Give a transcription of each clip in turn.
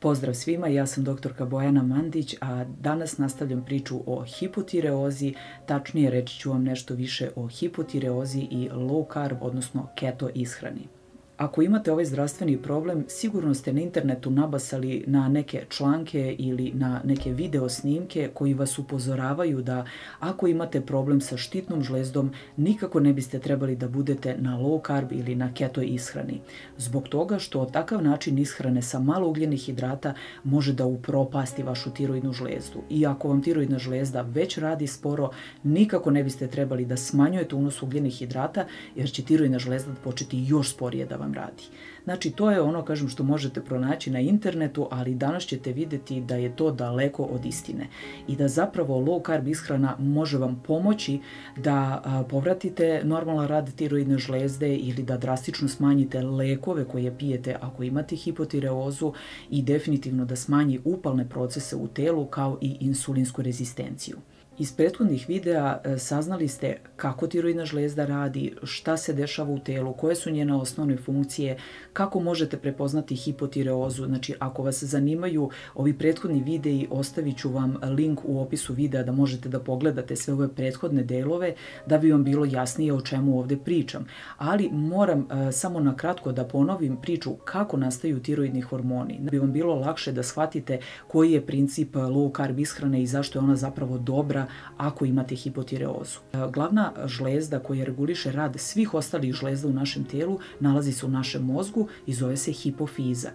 Pozdrav svima, ja sam doktorka Bojana Mandić, a danas nastavljam priču o hipotireozi, tačnije reći ću vam nešto više o hipotireozi i low carb, odnosno keto ishrani. Ako imate ovaj zdravstveni problem, sigurno ste na internetu nabasali na neke članke ili na neke video snimke koji vas upozoravaju da ako imate problem sa štitnom žlezdom, nikako ne biste trebali da budete na low carb ili na keto ishrani. Zbog toga što takav način ishrane sa malo ugljenih hidrata može da upropasti vašu tiroidnu žlezdu. I ako vam tiroidna žlezda već radi sporo, nikako ne biste trebali da smanjujete unos ugljenih hidrata jer će tiroidna žlezda početi još sporije da vam radi. Znači, to je ono, kažem, što možete pronaći na internetu, ali danas ćete vidjeti da je to daleko od istine i da zapravo low carb ishrana može vam pomoći da povratite normalan rad tiroidne žlezde ili da drastično smanjite lekove koje pijete ako imate hipotireozu i definitivno da smanji upalne procese u telu kao i insulinsku rezistenciju. Iz prethodnih videa saznali ste kako tiroidna žlezda radi, šta se dešava u telu, koje su njene osnovne funkcije, kako možete prepoznati hipotireozu. Znači, ako vas zanimaju ovi prethodni videi, ostavit ću vam link u opisu videa da možete da pogledate sve ove prethodne delove da bi vam bilo jasnije o čemu ovdje pričam. Ali moram samo na kratko da ponovim priču kako nastaju tiroidni hormoni. Da bi vam bilo lakše da shvatite koji je princip low carb ishrane i zašto je ona zapravo dobra ako imate hipotireozu. Glavna žlezda koja reguliše rad svih ostalih žlezda u našem telu nalazi se u našem mozgu i zove se hipofiza.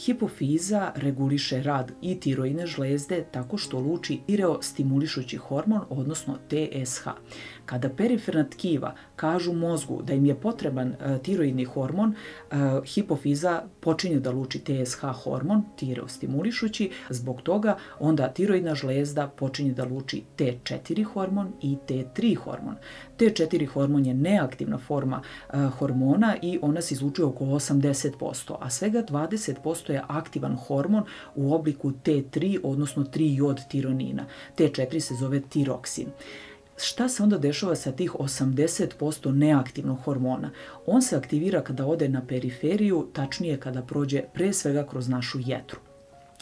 Hipofiza reguliše rad i tiroidne žlezde tako što luči tireostimulišući hormon, odnosno TSH. Kada periferna tkiva kažu mozgu da im je potreban tiroidni hormon, hipofiza počinje da luči TSH hormon, tireostimulišući, zbog toga onda tiroidna žlezda počinje da luči T4 hormon i T3 hormon. T4 hormon je neaktivna forma hormona i ona se izlučuje oko 80%, a svega 20% je aktivan hormon u obliku T3, odnosno 3-jod-tironina. T4 se zove tiroksin. Šta se onda dešava sa tih 80% neaktivnog hormona? On se aktivira kada ode na periferiju, tačnije kada prođe pre svega kroz našu jetru.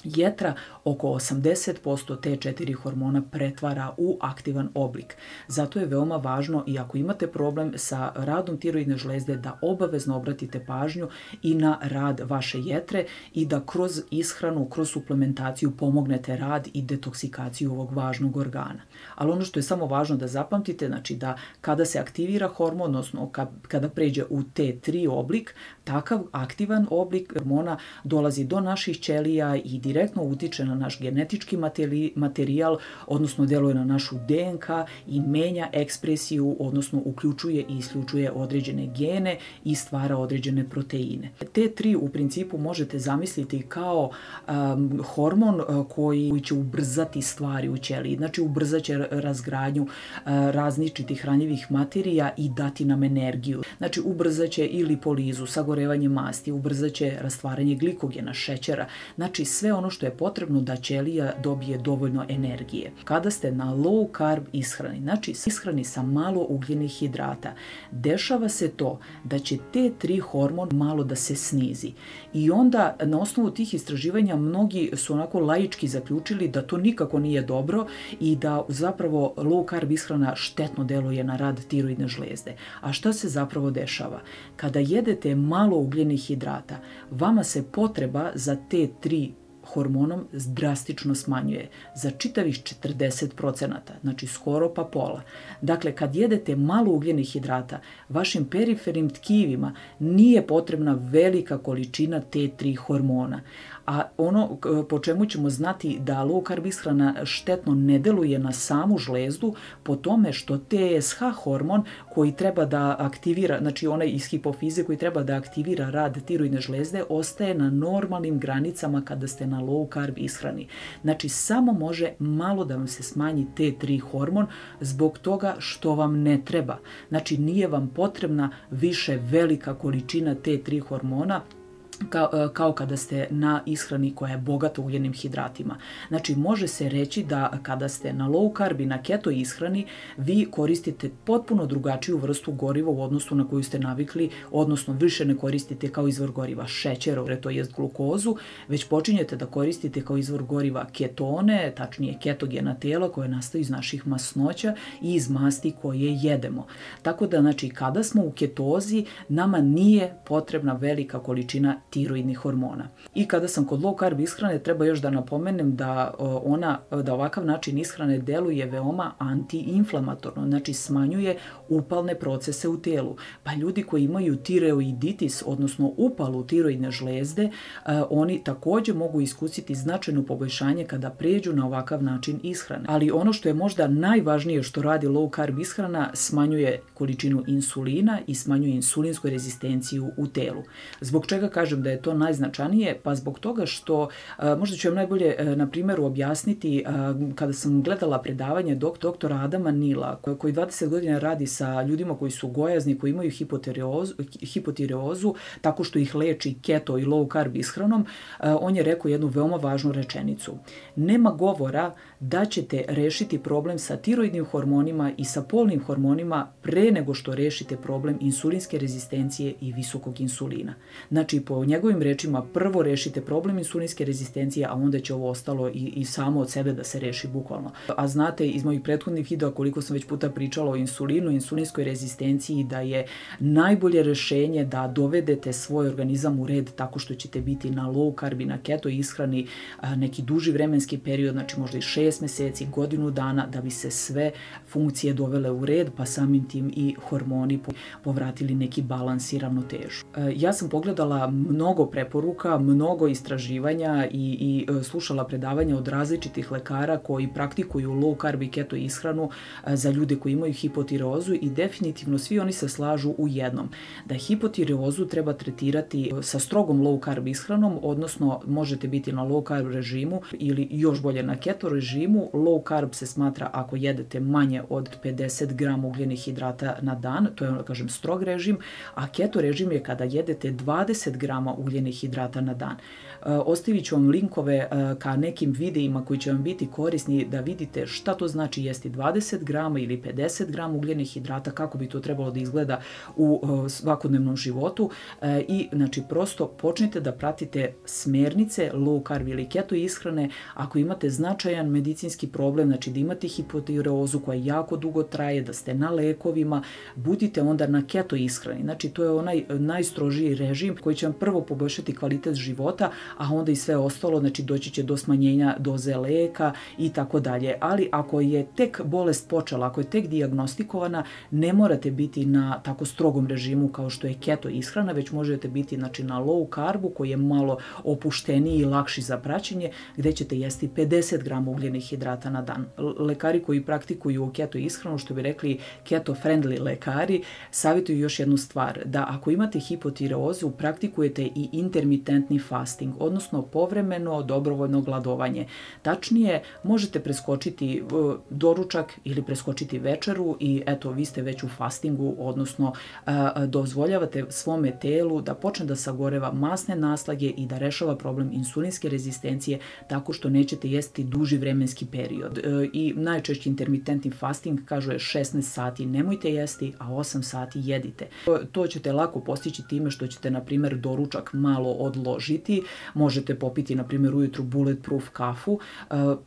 Jetra oko 80% T4 hormona pretvara u aktivan oblik. Zato je veoma važno i ako imate problem sa radom tiroidne žlezde da obavezno obratite pažnju i na rad vaše jetre i da kroz ishranu, kroz suplementaciju pomognete rad i detoksikaciju ovog važnog organa. Ali ono što je samo važno da zapamtite, znači da kada se aktivira hormon, odnosno kada pređe u T3 oblik, takav aktivan oblik hormona dolazi do naših ćelija i direktno utiče na naš genetički materijal, odnosno deluje na našu DNK i menja ekspresiju, odnosno uključuje i isključuje određene gene i stvara određene proteine. T3 u principu možete zamisliti kao hormon koji će ubrzati stvari u ćeliji, znači ubrzat će razgradnju različitih hranjivih materija i dati nam energiju. Znači ubrzat će i lipolizu, sagorevanje masti, ubrzat će rastvaranje glikogena, šećera, znači sve ono što je potrebno da ćelija dobije dovoljno energije. Kada ste na low carb ishrani, znači ishrani sa malo ugljenih hidrata, dešava se to da će T3 hormon malo da se snizi. I onda na osnovu tih istraživanja mnogi su onako laički zaključili da to nikako nije dobro i da zapravo low carb ishrana štetno deluje na rad tiroidne žlezde. A šta se zapravo dešava? Kada jedete malo ugljenih hidrata, vama se potreba za T3 hormonom drastično smanjuje za čitavih 40%, znači skoro pa pola. Dakle, kad jedete malo ugljenih hidrata, vašim perifernim tkivima nije potrebna velika količina T3 hormona. A ono po čemu ćemo znati da low carb ishrana štetno ne deluje na samu žlezdu, po tome što TSH hormon koji treba da aktivira, znači onaj iz hipofize koji treba da aktivira rad tiroidne žlezde, ostaje na normalnim granicama kada ste na low carb ishrani. Znači samo može malo da vam se smanji T3 hormon zbog toga što vam ne treba. Znači nije vam potrebna više velika količina T3 hormona kao kada ste na ishrani koja je bogata ugljenim hidratima. Znači, može se reći da kada ste na low carb i na keto ishrani, vi koristite potpuno drugačiju vrstu goriva u odnosu na koju ste navikli, odnosno više ne koristite kao izvor goriva šećer, to jest glukozu, već počinjete da koristite kao izvor goriva ketone, tačnije ketogena tela koje nastaju iz naših masnoća i iz masti koje jedemo. Tako da, znači, kada smo u ketozi, nama nije potrebna velika količina tiroidnih hormona. I kada sam kod low carb ishrane, treba još da napomenem da ovakav način ishrane deluje veoma antiinflamatorno, znači smanjuje upalne procese u telu. Pa ljudi koji imaju tireoiditis, odnosno upalu tiroidne žlezde, oni također mogu iskusiti značajno poboljšanje kada pređu na ovakav način ishrane. Ali ono što je možda najvažnije što radi low carb ishrana, smanjuje količinu insulina i smanjuje insulinsku rezistenciju u telu. Zbog čega kažem da je to najznačajnije? Pa zbog toga što, možda ću vam najbolje na primjeru objasniti, kada sam gledala predavanje doktora Adama Nila, koji 20 godina radi sa ljudima koji su gojazni, koji imaju hipotireozu, tako što ih leči keto i low carb ishranom, on je rekao jednu veoma važnu rečenicu. Nema govora da ćete rešiti problem sa tiroidnim hormonima i sa polnim hormonima pre nego što rešite problem insulinske rezistencije i visokog insulina. Znači, po njegovim rečima, prvo rešite problem insulinske rezistencije, a onda će ovo ostalo i samo od sebe da se reši bukvalno. A znate iz mojih prethodnih videa koliko sam već puta pričala o insulinu, insulinskoj rezistenciji, da je najbolje rešenje da dovedete svoj organizam u red tako što ćete biti na low carb i na keto ishrani neki duži vremenski period, znači možda i 6 meseci, godinu dana, da bi se sve funkcije dovele u red, pa samim tim i hormoni povratili neki balans i ravnotežu. Ja sam pogledala mnogo preporuka, mnogo istraživanja i slušala predavanja od različitih lekara koji praktikuju low carb i keto ishranu za ljude koji imaju hipotireozu i definitivno svi oni se slažu u jednom, da hipotireozu treba tretirati sa strogom low carb ishranom, odnosno možete biti na low carb režimu ili još bolje na keto režimu. Low carb se smatra ako jedete manje od 50 grama ugljenih hidrata na dan, to je, kažem, strog režim, a keto režim je kada jedete 20 grama ugljenih hidrata na dan. Ostavit ću vam linkove ka nekim videima koji će vam biti korisni da vidite šta to znači jesti 20 grama ili 50 grama ugljenih hidrata, kako bi to trebalo da izgleda u svakodnevnom životu i znači prosto počnite da pratite smernice low carb ili keto ishrane. Ako imate značajan medicinski problem, znači da imate hipotireozu koja jako dugo traje, da ste na lekovima, budite onda na keto ishrani. Znači to je onaj najstrožiji režim koji će vam prvo poboljšati kvalitet života, a onda i sve ostalo, znači doći će do smanjenja doze leka i tako dalje. Ali ako je tek bolest počela, ako je tek dijagnostikovana, ne morate biti na tako strogom režimu kao što je keto ishrana, već možete biti, znači, na low carbu koji je malo opušteniji i lakši za praćenje, gde ćete jesti 50 grama ugljenih hidrata na dan. Lekari koji praktikuju keto ishranu, što bi rekli keto friendly lekari, savjetuju još jednu stvar, da ako imate hipotireozu, praktikujete i intermitentni fasting, odnosno povremeno dobrovoljno gladovanje. Tačnije, možete preskočiti doručak ili preskočiti večeru i eto, vi ste već u fastingu, odnosno dozvoljavate svome telu da počne da sagoreva masne naslage i da rešava problem insulinske rezistencije tako što nećete jesti duži vremenski period. I najčešći intermitentni fasting, kažu, je 16 sati nemojte jesti, a 8 sati jedite. To ćete lako postići time što ćete, na primjer, doručak malo odložiti. Možete popiti, na primjer, ujutru bulletproof kafu,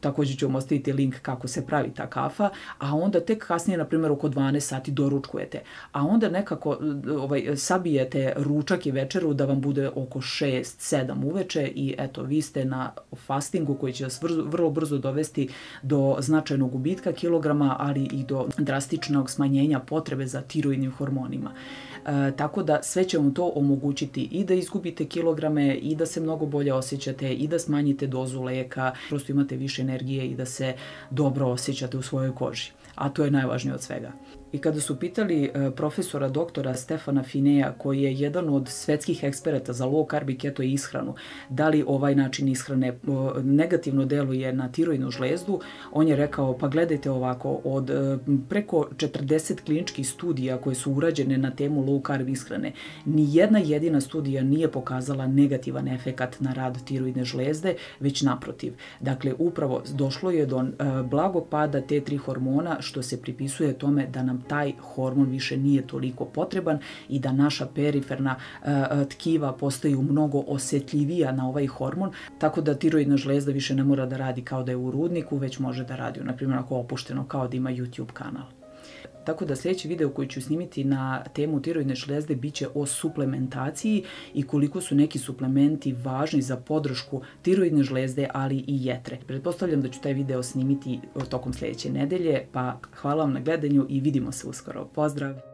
također ću vam ostaviti link kako se pravi ta kafa, a onda tek kasnije, na primjer, oko 12 sati doručkujete. A onda nekako sabijete ručak i večeru da vam bude oko 6-7 uveče i eto, vi ste na fastingu koji će vas vrlo brzo dovesti do značajnog gubitka kilograma, ali i do drastičnog smanjenja potrebe za tiroidnim hormonima. Tako da sve će vam to omogućiti i da izgubite kilograme i da se mnogo bolje osjećate i da smanjite dozu leka, prosto imate više energije i da se dobro osjećate u svojoj koži. A to je najvažnije od svega. I kada su pitali profesora doktora Stefana Fineja, koji je jedan od svetskih eksperata za low carb i keto ishranu, da li ovaj način ishrane negativno deluje na tiroidnu žlezdu, on je rekao, pa gledajte ovako, od preko 40 kliničkih studija koje su urađene na temu low carb ishrane, ni jedna jedina studija nije pokazala negativan efekat na rad tiroidne žlezde, već naprotiv. Dakle, upravo došlo je do blagog pada T3 hormona, što se pripisuje tome da nam taj hormon više nije toliko potreban i da naša periferna tkiva postaju mnogo osetljivija na ovaj hormon, tako da tiroidna žlezda više ne mora da radi kao da je u rudniku, već može da radi, na primjer, ako opušteno, kao da ima YouTube kanal. Tako da sljedeći video koji ću snimiti na temu tiroidne žlezde biće o suplementaciji i koliko su neki suplementi važni za podršku tiroidne žlezde, ali i jetre. Pretpostavljam da ću taj video snimiti tokom sljedeće nedelje, pa hvala vam na gledanju i vidimo se uskoro. Pozdrav!